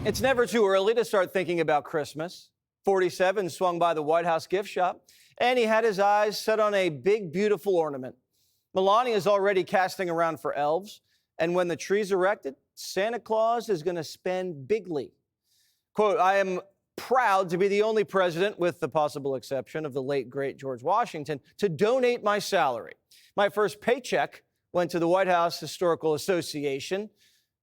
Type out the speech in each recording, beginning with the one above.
It's never too early to start thinking about Christmas. 47 swung by the White House gift shop, and he had his eyes set on a big, beautiful ornament. Melania is already casting around for elves, and when the tree's erected, Santa Claus is going to spend bigly. Quote, I am proud to be the only president, with the possible exception of the late, great George Washington, to donate my salary. My first paycheck went to the White House Historical Association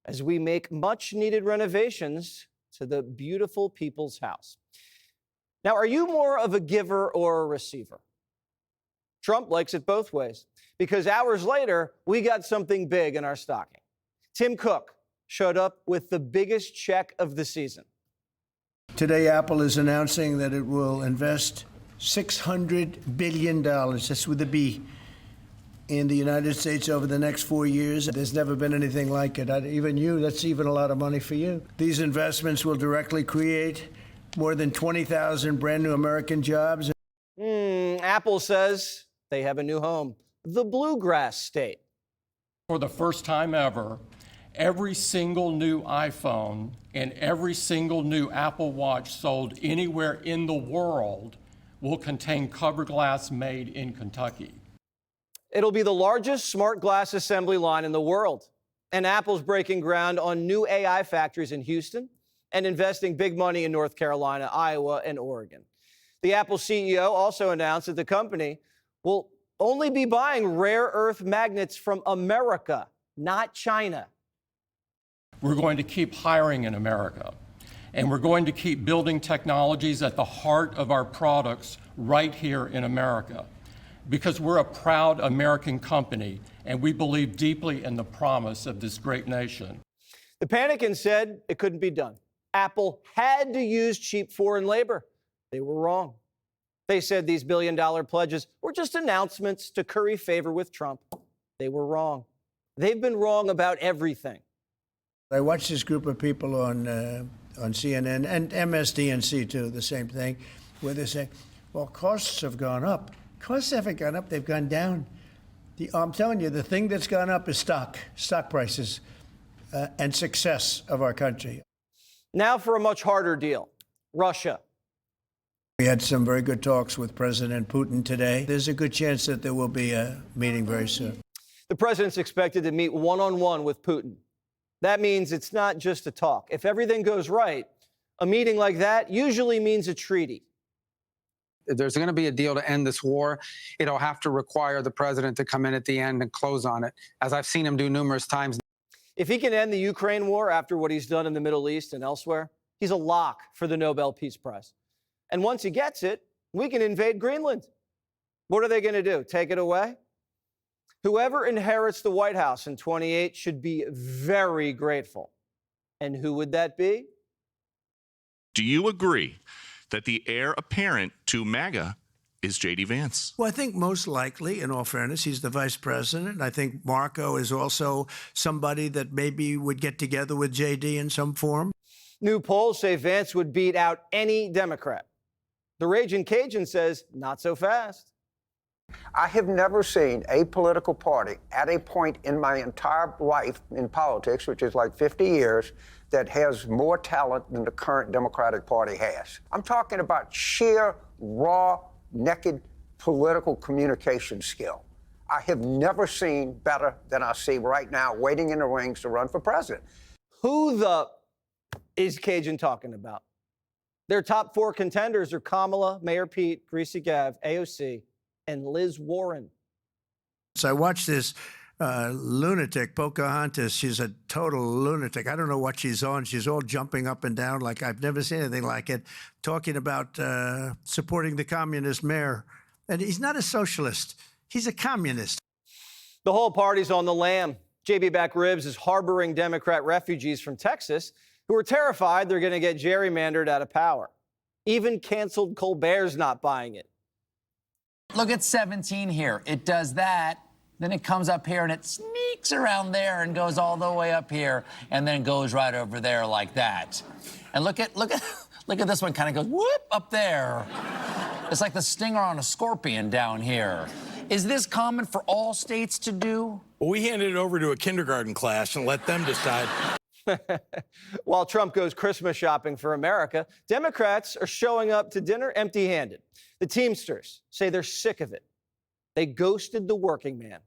as we make much-needed renovations to the beautiful people's house. Now, are you more of a giver or a receiver? Trump likes it both ways, because hours later, we got something big in our stocking. Tim Cook showed up with the biggest check of the season. Today, Apple is announcing that it will invest $600 billion, that's with a B, in the United States over the next 4 years. There's never been anything like it. Even you, that's even a lot of money for you. These investments will directly create more than 20,000 brand new American jobs. Apple says they have a new home, the Bluegrass State. For the first time ever, every single new iPhone and every single new Apple Watch sold anywhere in the world will contain cover glass made in Kentucky. It'll be the largest smart glass assembly line in the world. And Apple's breaking ground on new AI factories in Houston and investing big money in North Carolina, Iowa, and Oregon. The Apple CEO also announced that the company will only be buying rare earth magnets from America, not China. We're going to keep hiring in America, and we're going to keep building technologies at the heart of our products right here in America, because we're a proud American company, and we believe deeply in the promise of this great nation. The Pentagon said it couldn't be done. Apple had to use cheap foreign labor. They were wrong. They said these billion-dollar pledges were just announcements to curry favor with Trump. They were wrong. They've been wrong about everything. I watched this group of people on CNN and MSDNC too, the same thing, where they say, well, costs have gone up. Costs haven't gone up, they've gone down. I'm telling you, the thing that's gone up is stock prices and success of our country. Now for a much harder deal, Russia. We had some very good talks with President Putin today. There's a good chance that there will be a meeting very soon. The president's expected to meet one-on-one with Putin. That means it's not just a talk. If everything goes right, a meeting like that usually means a treaty. If there's going to be a deal to end this war, it'll have to require the president to come in at the end and close on it, as I've seen him do numerous times. If he can end the Ukraine war after what he's done in the Middle East and elsewhere, he's a lock for the Nobel Peace Prize. And once he gets it, we can invade Greenland. What are they going to do? Take it away? Whoever inherits the White House in 28 should be very grateful. And who would that be? Do you agree that the heir apparent to MAGA is J.D. Vance? Well, I think most likely, in all fairness, he's the vice president. I think Marco is also somebody that maybe would get together with J.D. in some form. New polls say Vance would beat out any Democrat. The Raging Cajun says not so fast. I have never seen a political party at a point in my entire life in politics, which is like 50 years, that has more talent than the current Democratic Party has. I'm talking about sheer, raw, naked political communication skill. I have never seen better than I see right now, waiting in the wings to run for president. Who the is Cajun talking about? Their top four contenders are Kamala, Mayor Pete, Greasy Gav, AOC, and Liz Warren. So I watched this lunatic, Pocahontas. She's a total lunatic. I don't know what she's on. She's all jumping up and down like I've never seen anything like it, talking about supporting the communist mayor. And he's not a socialist. He's a communist. The whole party's on the lam. JB Back Ribs is harboring Democrat refugees from Texas who are terrified they're going to get gerrymandered out of power. Even canceled Colbert's not buying it. Look at 17 here. It does that, then it comes up here and it sneaks around there and goes all the way up here and then goes right over there like that. And look at this one, kind of goes whoop up there. It's like the stinger on a scorpion down here. Is this common for all states to do? Well, we handed it over to a kindergarten class and let them decide. While Trump goes Christmas shopping for America, Democrats are showing up to dinner empty-handed. The Teamsters say they're sick of it. They ghosted the working man.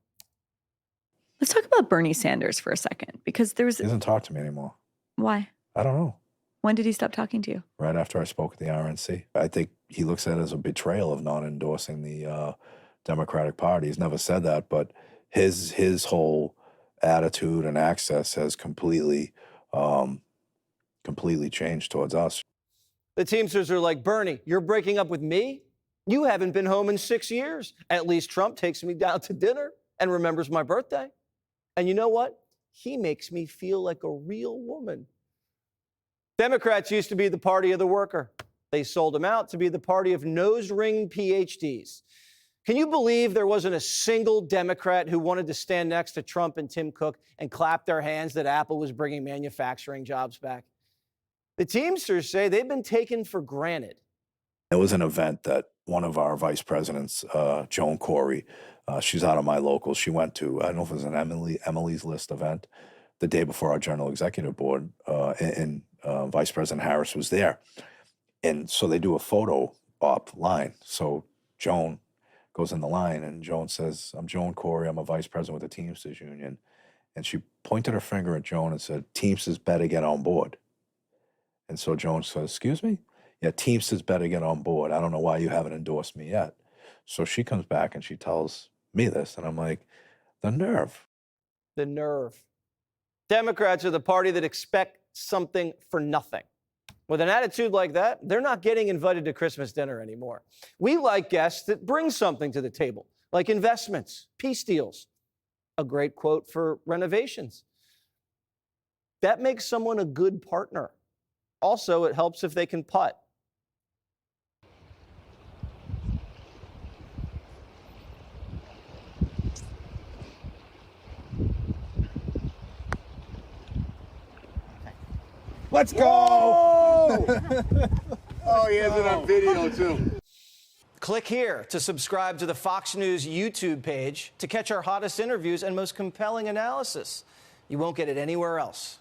Let's talk about Bernie Sanders for a second, because He doesn't talk to me anymore. Why? I don't know. When did he stop talking to you? Right after I spoke at the RNC. I think he looks at it as a betrayal of not endorsing the Democratic Party. He's never said that, but his whole attitude and access has completely changed towards us. The Teamsters are like, Bernie, you're breaking up with me? You haven't been home in 6 years. At least Trump takes me down to dinner and remembers my birthday. And you know what? He makes me feel like a real woman. Democrats used to be the party of the worker. They sold him out to be the party of nose-ring PhDs. Can you believe there wasn't a single Democrat who wanted to stand next to Trump and Tim Cook and clap their hands that Apple was bringing manufacturing jobs back? The Teamsters say they've been taken for granted. It was an event that one of our vice presidents, Joan Corey, she's out of my local, she went to, I don't know if it was an Emily's List event the day before our general executive board, and Vice President Harris was there. And so they do a photo op line. So Joan goes in the line and Joan says, I'm Joan Corey, I'm a vice president with the Teamsters Union. And she pointed her finger at Joan and said, Teamsters better get on board. And so Joan says, excuse me? Yeah, Teamsters better get on board. I don't know why you haven't endorsed me yet. So she comes back and she tells me this, and I'm like, the nerve. The nerve. Democrats are the party that expect something for nothing. With an attitude like that, they're not getting invited to Christmas dinner anymore. We like guests that bring something to the table, like investments, peace deals, a great quote for renovations. That makes someone a good partner. Also, it helps if they can putt. Let's go! Oh, he has it on video, too. Click here to subscribe to the Fox News YouTube page to catch our hottest interviews and most compelling analysis. You won't get it anywhere else.